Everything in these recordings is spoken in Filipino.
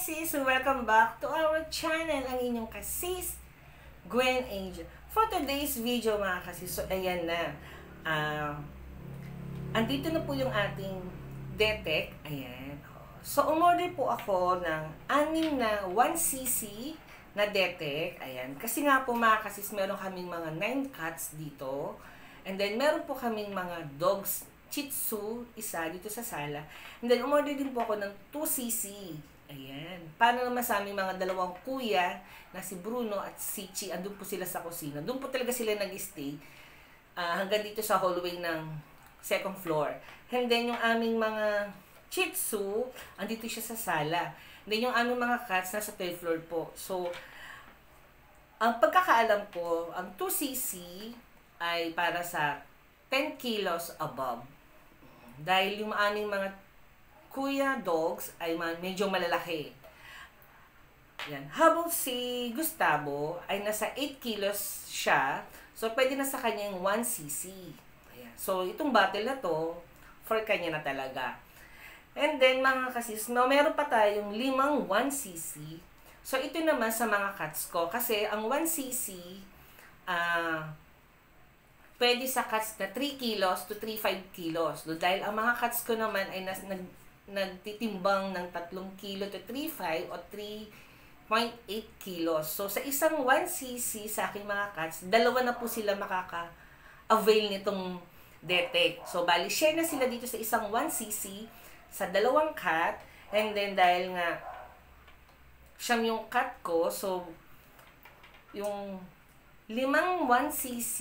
sis! Welcome back to our channel, ang inyong kasis, Gwen Angel. For today's video mga kasis, so ayan na. Andito na po yung ating DETEC. Ayan. So umorder po ako ng 6 na 1cc na DETEC. Ayan. Kasi nga po mga kasis, meron kaming mga 9 cats dito. And then meron po kaming mga dogs, Shih Tzu, isa dito sa sala. And then umorder din po ako ng 2cc. Ayan. Paano naman sa aming mga dalawang kuya na si Bruno at si Chi, andun po sila sa kusina. Doon po talaga sila nag-stay hanggang dito sa hallway ng second floor. And then yung aming mga Shih Tzu, andito siya sa sala. And then yung aming mga cats nasa third floor po. So, ang pagkakaalam ko, ang 2cc ay para sa 10 kilos above. Dahil yung aming mga kuya dogs ay medyo malalaki. Yan. Habang si Gustavo ay nasa 8 kilos siya, so pwede na sa kanya yung 1cc. Ayan. So itong bottle na to, for kanya na talaga. And then mga kasis, meron pa tayong 5 1cc. So ito naman sa mga cats ko, kasi ang 1cc, pwede sa cats na 3 kilos to 3.5 kilos. Dahil ang mga cats ko naman ay nagtitimbang ng 3 kilo to 3.5 o 3.8 kilos. So, sa isang 1cc sa aking mga cats, dalawa na po sila makaka-avail nitong DETEC. So, bali, share na sila dito sa isang 1cc sa dalawang cat. And then, dahil nga, siyam yung cat ko, so, yung 5 1cc,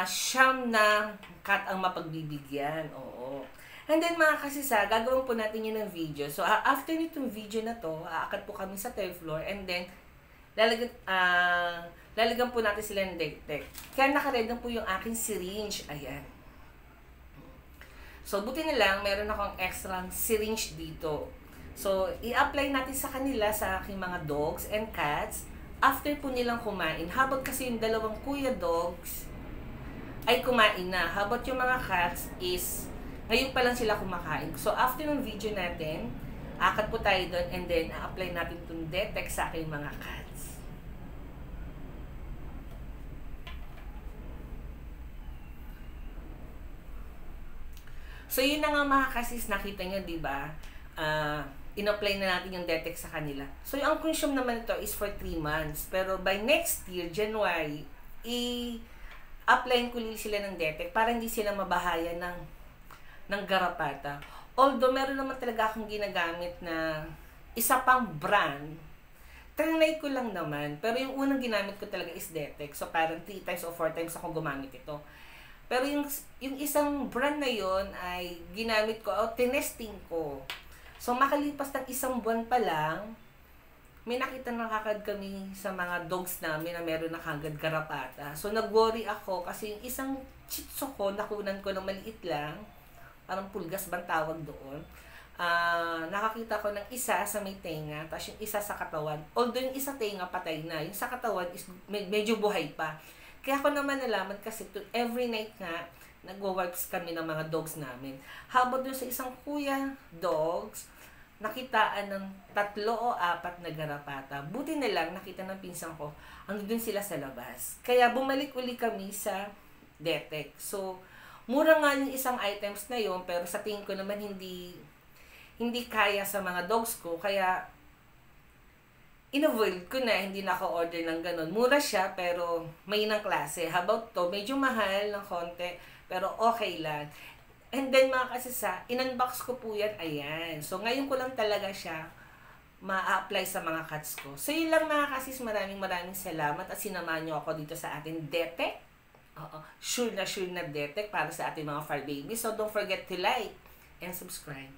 siyam na cat ang mapagbibigyan. Oo. And then mga kasisa, gagawin po natin yun ng video. So, after nitong video na to, aakyat po kami sa third floor and then, lalagyan po natin sila ng DETEC. Kaya nakaredan po yung aking syringe. Ayan. So, buti na lang, meron akong extra syringe dito. So, i-apply natin sa kanila, sa aking mga dogs and cats, after po nilang kumain. Habang kasi yung dalawang kuya dogs ay kumain na. Habang yung mga cats is ngayon pa lang sila kumakain. So, after ng video natin, akat po tayo doon and then, a-apply natin itong DETEC sa aking mga cats. So, yun na nga mga kasis, nakita nyo, diba? In-apply na natin yung DETEC sa kanila. So, yung consume naman ito is for 3 months. Pero by next year, January, applyin ko ulit sila ng DETEC para hindi sila mabahayan ng garapata. Although, meron naman talaga akong ginagamit na isa pang brand. Trinay ko lang naman. Pero yung unang ginamit ko talaga is DETEC. So, parang 3 times o 4 times ako gumamit ito. Pero yung isang brand na yon ay ginamit ko o tinesting ko. So, makalipas ng 1 buwan pa lang, may nakita na kagad kami sa mga dogs namin na meron na kagad garapata. So, nag-worry ako kasi yung isang Shih Tzu ko, nakunan ko ng maliit lang, parang pulgas bang tawag doon. Nakakita ko ng isa sa may tenga, tapos yung isa sa katawan. Although yung isa tenga patay na, yung sa katawan is medyo buhay pa. Kaya ako naman nalaman kasi every night nga, nagwo-works kami ng mga dogs namin. Habang doon sa isang kuya dogs, nakitaan ng 3 o 4 na garapata. Buti na lang, nakita ng pinsan ko, andun sila sa labas. Kaya bumalik uli kami sa DETEC. So, mura nga yung isang items na yon, pero sa tingin ko naman hindi kaya sa mga dogs ko. Kaya, in-avoid ko na, hindi na ako order ng ganun. Mura siya, pero may ng klase. How about to? Medyo mahal ng konti, pero okay lang. And then mga kasisa, in-unbox ko po yan, ayan. So ngayon ko lang talaga siya ma-apply sa mga cats ko. So yun lang mga kasis, maraming salamat at sinamahan nyo ako dito sa ating DETEC. Sure na DETEC para sa ating mga fur babies. So don't forget to like and subscribe.